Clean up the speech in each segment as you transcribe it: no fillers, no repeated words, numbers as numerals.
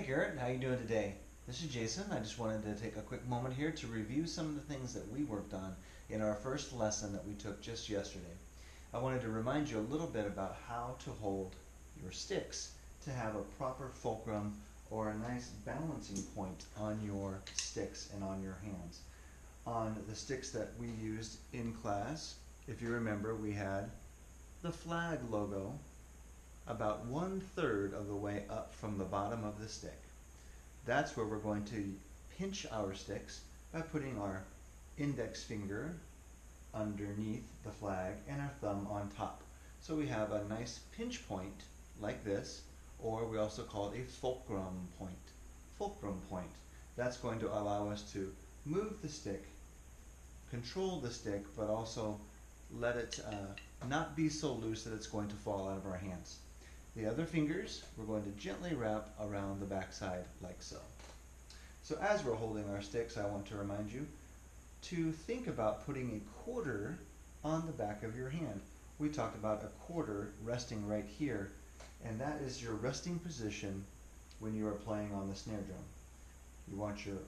Hi Garrett, how you doing today? This is Jason. I just wanted to take a quick moment here to review some of the things that we worked on in our first lesson that we took just yesterday. I wanted to remind you a little bit about how to hold your sticks to have a proper fulcrum or a nice balancing point on your sticks and on your hands. On the sticks that we used in class, if you remember, we had the flag logo about 1/3 of the way up from the bottom of the stick. That's where we're going to pinch our sticks by putting our index finger underneath the flag and our thumb on top. So we have a nice pinch point like this, or we also call it a fulcrum point. Fulcrum point. That's going to allow us to move the stick, control the stick, but also let it not be so loose that it's going to fall out of our hands. The other fingers we're going to gently wrap around the backside like so. So as we're holding our sticks, I want to remind you to think about putting a quarter on the back of your hand. We talked about a quarter resting right here, and that is your resting position when you are playing on the snare drum. You want your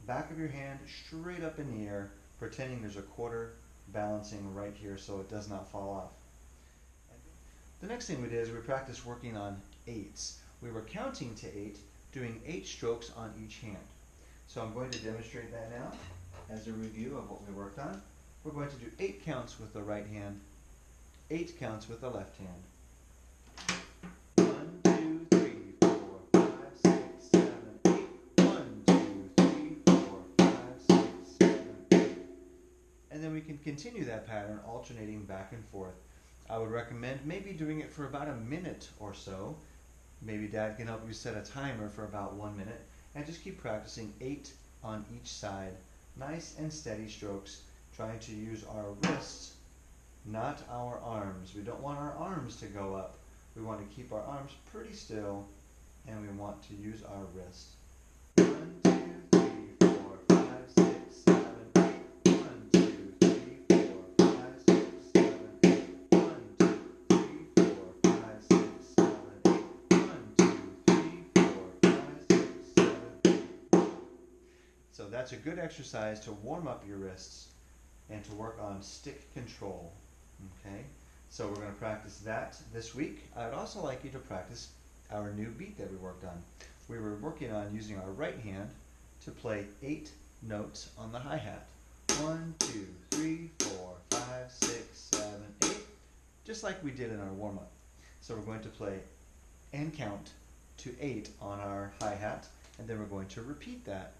back of your hand straight up in the air, pretending there's a quarter balancing right here so it does not fall off. The next thing we did is we practiced working on eights. We were counting to 8, doing 8 strokes on each hand. So I'm going to demonstrate that now as a review of what we worked on. We're going to do 8 counts with the right hand, 8 counts with the left hand. 1, 2, 3, 4, 5, 6, 7, 8. 1, 2, 3, 4, 5, 6, 7, 8. And then we can continue that pattern alternating back and forth. I would recommend maybe doing it for about a minute or so. Maybe Dad can help you set a timer for about 1 minute, and just keep practicing 8 on each side. Nice and steady strokes, trying to use our wrists, not our arms. We don't want our arms to go up. We want to keep our arms pretty still, and we want to use our wrists. 1, 2, 3, 4, 5, 6, 7, 8. 1, 2, 3, 4, 5, 6, 7, 8. 1, 2, 3, 4, 5, 6, 7, 8. 1, 2, 3, 4, 5, 6, 7, 8. So that's a good exercise to warm up your wrists and to work on stick control. Okay? So we're going to practice that this week. I would also like you to practice our new beat that we worked on. We were working on using our right hand to play 8 notes on the hi-hat. 1, 2, 3, 4, 5, 6, 7, 8, just like we did in our warm-up. So we're going to play and count to 8 on our hi-hat, and then we're going to repeat that.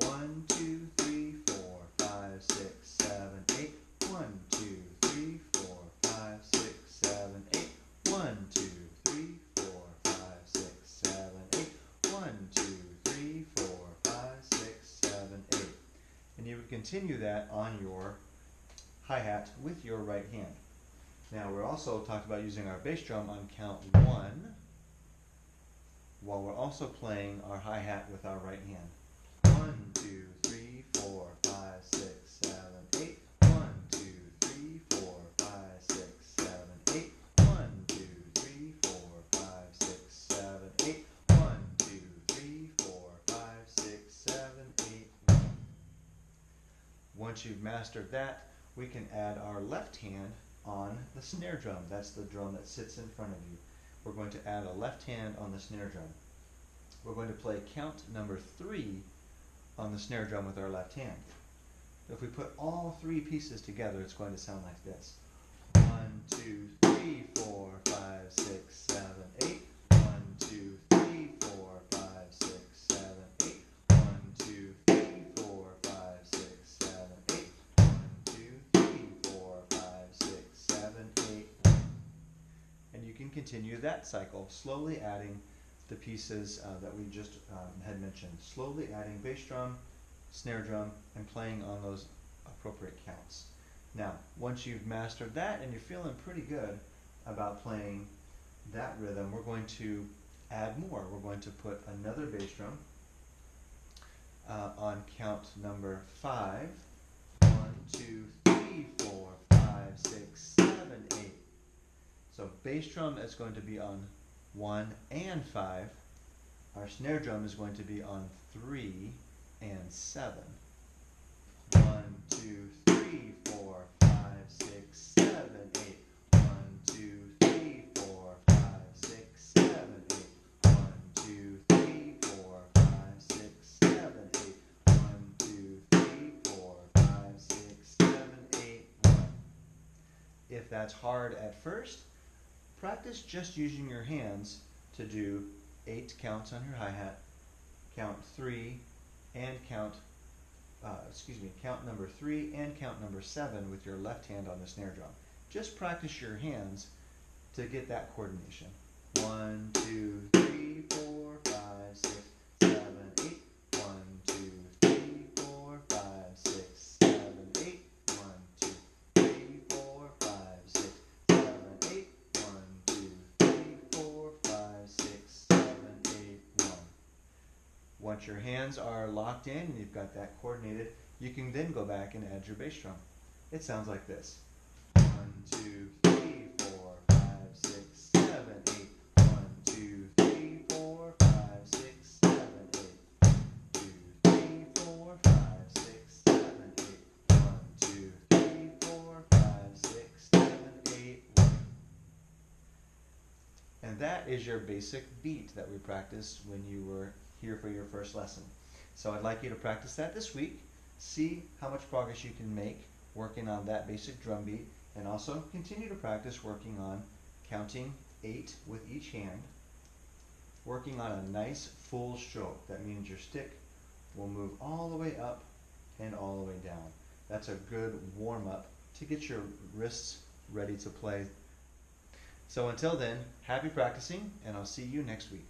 1, 2, 3, 4, 5, 6, 7, 8. 1, 2, 3, 4, 5, 6, 7, 8. 1, 2, 3, 4, 5, 6, 7, 8. 1, 2, 3, 4, 5, 6, 7, 8. And you would continue that on your hi-hat with your right hand. Now we're also talked about using our bass drum on count 1, while we're also playing our hi-hat with our right hand. 1, 2, 3, 4, 5, 6, 7, 8. 1, 2, 3, 4, 5, 6, 7, 8. 1, 2, 3, 4, 5, 6, 7, 8. 1, 2, 3, 4, 5, 6, 7, 8. 1. Once you've mastered that, we can add our left hand on the snare drum. That's the drum that sits in front of you. We're going to add a left hand on the snare drum. We're going to play count number 3 on the snare drum with our left hand. If we put all 3 pieces together, it's going to sound like this. 1, 2, 3, 4, 5, 6, 7, 8. 1, 2, 3, 4, 5, 6, 7, 8. 1, 2, 3, 4, 5, 6, 7, 8. 1, 2, 3, 4, 5, 6, 7, 8. And you can continue that cycle, slowly adding the pieces that we just had mentioned. Slowly adding bass drum, snare drum, and playing on those appropriate counts. Now, once you've mastered that and you're feeling pretty good about playing that rhythm, we're going to add more. We're going to put another bass drum on count number 5. 1, 2, 3, 4, 5, 6, 7, 8. So bass drum is going to be on 1 and 5. Our snare drum is going to be on 3 and 7. 1, 2, 3, 4, 5, 6, 7, 8. 1, 2, 3, 4, 5, 6, 7, 8. 1, 2, 3, 4, 5, 6, 7, 8. 1, 2, 3, 4, 5, 6, 7, 8, 1. If that's hard at first, practice just using your hands to do 8 counts on your hi-hat, count 3, and count number 3 and count number 7 with your left hand on the snare drum. Just practice your hands to get that coordination. 1, 2, 3, 4, 5, 6, 7, 8. 1, 2, 3, 4, 5, 6, 7, 8. 1, 2, 3, 4, 5, 6, 7, 8. 1, 2, 3, 4, 5, 6, 7, 8, 1. Once your hands are locked in and you've got that coordinated, you can then go back and add your bass drum. It sounds like this. 1, 2, 3, 4, 5, 6, 7, 8. 1, 2, 3, 4, 5, 6, 7, 8. 2, 3, 4, 5, 6, 7, 8. 1, 2, 3, 4, 5, 6, 7, 8, 1. And that is your basic beat that we practiced when you were here for your first lesson. So I'd like you to practice that this week. See how much progress you can make working on that basic drum beat, and also continue to practice working on counting 8 with each hand, working on a nice full stroke. That means your stick will move all the way up and all the way down. That's a good warm-up to get your wrists ready to play. So until then, happy practicing, and I'll see you next week.